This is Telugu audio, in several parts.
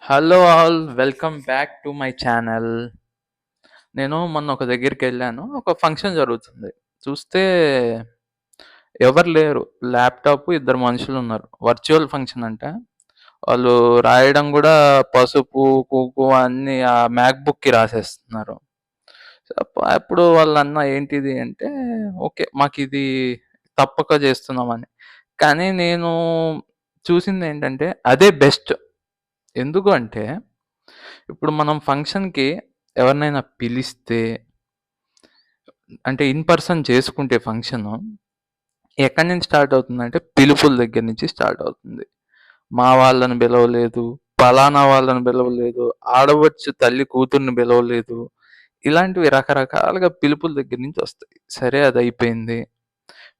Hello all, welcome back to my channel. నేను మొన్న ఒక దగ్గరికి వెళ్ళాను. ఒక ఫంక్షన్ జరుగుతుంది. చూస్తే ఎవరు లేరు. ల్యాప్టాప్, ఇద్దరు మనుషులు ఉన్నారు. వర్చువల్ ఫంక్షన్ అంట. వాళ్ళు రాయడం కూడా పసుపు, కుంకుమ అన్ని ఆ మ్యాక్బుక్కి రాసేస్తున్నారు. అప్పుడు వాళ్ళు అన్న ఏంటిది అంటే, ఓకే మాకు ఇది తప్పక చేస్తున్నామని. కానీ నేను చూసింది ఏంటంటే అదే బెస్ట్. ఎందుకు అంటే ఇప్పుడు మనం ఫంక్షన్‌కి ఎవరినైనా పిలిస్తే అంటే ఇన్ పర్సన్ చేసుకుంటే ఫంక్షను ఎక్కడి నుంచి స్టార్ట్ అవుతుందంటే పిలుపుల దగ్గర నుంచి స్టార్ట్ అవుతుంది. మా వాళ్ళని పిలవలేదు, పలానా వాళ్ళని పిలవలేదు, ఆడపడుచు తల్లి కూతుర్ని పిలవలేదు. ఇలాంటివి రకరకాలుగా పిలుపుల దగ్గర నుంచి వస్తాయి. సరే అది అయిపోయింది.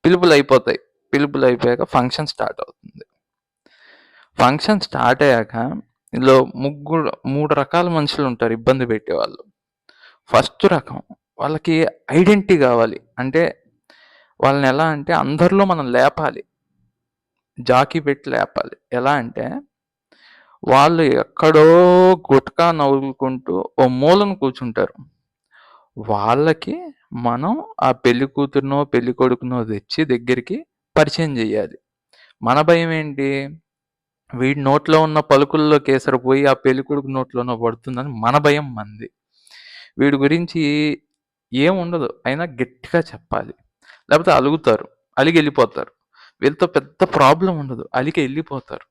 పిలుపులు అయిపోతాయి. పిలుపులు అయిపోయాక ఫంక్షన్ స్టార్ట్ అవుతుంది. ఫంక్షన్ స్టార్ట్ అయ్యాక ఇందులో 3 రకాల మనుషులు ఉంటారు ఇబ్బంది పెట్టేవాళ్ళు. ఫస్ట్ రకం వాళ్ళకి ఐడెంటిటీ కావాలి. అంటే వాళ్ళని ఎలా అంటే అందరిలో మనం లేపాలి. జాకీ పెట్టి లేపాలి. ఎలా అంటే వాళ్ళు ఎక్కడో గుట్కా నవ్వులుకుంటూ ఓ మూలను కూర్చుంటారు. వాళ్ళకి మనం ఆ పెళ్లి కూతురునో పెళ్లి కొడుకునో తెచ్చి దగ్గరికి పరిచయం చేయాలి. మన భయం ఏంటి? వీడి నోట్లో ఉన్న పలుకుల్లో కేసరి పోయి ఆ పెళ్ళికొడుకు నోట్లోనో పడుతుందని మన భయం మంది. వీడి గురించి ఏముండదు. అయినా గట్టిగా చెప్పాలి. లేకపోతే అలుగుతారు. అలిగి వెళ్ళిపోతారు. వీళ్ళతో పెద్ద ప్రాబ్లం ఉండదు. అలిగి వెళ్ళిపోతారు.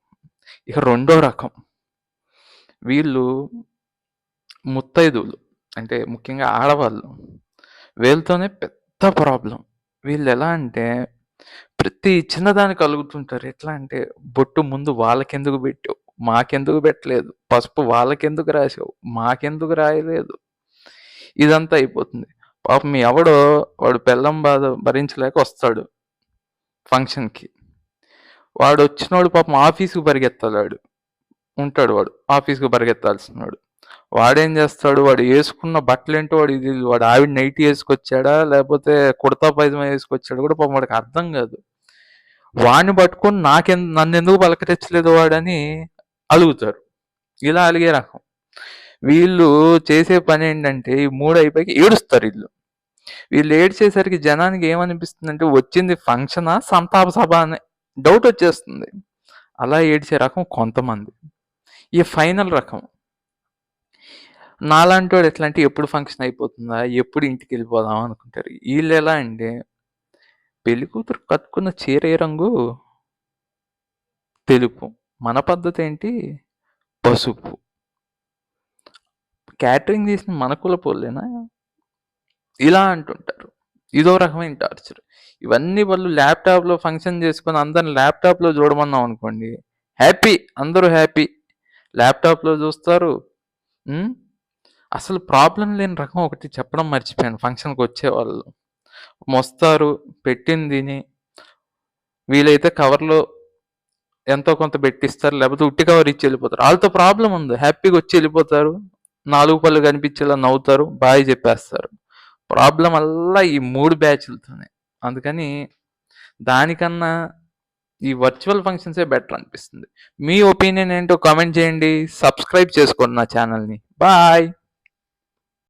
ఇక రెండో రకం వీళ్ళు ముత్తైదువులు, అంటే ముఖ్యంగా ఆడవాళ్ళు. వీళ్ళతోనే పెద్ద ప్రాబ్లం. వీళ్ళు ఎలా అంటే ప్రతి చిన్నదానికి అలుగుతుంటారు. ఎట్లా అంటే బొట్టు ముందు వాళ్ళకెందుకు పెట్టావు? మాకెందుకు పెట్టలేదు? పసుపు వాళ్ళకెందుకు రాసావు? మాకెందుకు రాయలేదు? ఇదంతా అయిపోతుంది. పాపం ఎవడో వాడు పెళ్ళాం బాధ భరించలేక వస్తాడు ఫంక్షన్‌కి. వాడు వచ్చినోడు పాపం ఆఫీస్‌కి పరిగెత్తాలాడు. ఉంటాడు వాడు. ఆఫీస్‌కి పరిగెత్తాల్సినోడు. వాడేం చేస్తాడు? వాడు వేసుకున్న బట్టలేంటో వాడు ఆవిడ నైటీ వేసుకొచ్చాడా? లేకపోతే కుర్తా పైజమా వేసుకొచ్చాడా కూడా పాపం వాడికి అర్థం కాదు. వాడిని పట్టుకొని నన్నెందుకు పలకరించలేదు వాడని అలుగుతారు. ఇలా అలిగే రకం. వీళ్ళు చేసే పని ఏంటంటే ఈ 3 అయిపోయాక ఏడుస్తారు వీళ్ళు. వీళ్ళు ఏడ్చేసరికి జనానికి ఏమనిపిస్తుందంటే వచ్చింది ఫంక్షనా? సంతాప సభ అనే డౌట్ వచ్చేస్తుంది. అలా ఏడ్చే రకం కొంతమంది. ఈ ఫైనల్ రకం నాలాంటోడు ఎట్లా అంటే ఎప్పుడు ఫంక్షన్ అయిపోతుందా? ఎప్పుడు ఇంటికి వెళ్ళిపోదాం అనుకుంటారు. వీళ్ళు ఎలా అంటే పెళ్లి కూతురు కట్టుకున్న చీర ఏ రంగు? తెలుపు. మన పద్ధతి ఏంటి? పసుపు. క్యాటరింగ్ చేసిన మన కులపోళ్ళేనా? ఇలా అంటుంటారు. ఇదో రకమైన టార్చర్. ఇవన్నీ వాళ్ళు ల్యాప్టాప్లో ఫంక్షన్ చేసుకొని అందరిని ల్యాప్టాప్లో చూడమన్నాం అనుకోండి, హ్యాపీ, అందరూ హ్యాపీ. ల్యాప్టాప్లో చూస్తారు. అసలు ప్రాబ్లం లేని రకం ఒకటి చెప్పడం మర్చిపోయాను. ఫంక్షన్కి వచ్చేవాళ్ళు మొస్తారు, పెట్టింది తిని వీలైతే కవర్లో ఎంతో కొంత పెట్టిస్తారు, లేకపోతే ఉట్టి కవర్ ఇచ్చి వెళ్ళిపోతారు. వాళ్ళతో ప్రాబ్లం ఉంది. హ్యాపీగా వచ్చి వెళ్ళిపోతారు, 4 పళ్ళు కనిపించేలా నవ్వుతారు, బాయ్ చెప్పేస్తారు. ప్రాబ్లం అల్లా ఈ 3 బ్యాచ్లతోనే. అందుకని దానికన్నా ఈ వర్చువల్ ఫంక్షన్సే బెటర్ అనిపిస్తుంది. మీ ఒపీనియన్ ఏంటో కామెంట్ చేయండి. సబ్స్క్రైబ్ చేసుకోండి నా ఛానల్ని. బాయ్.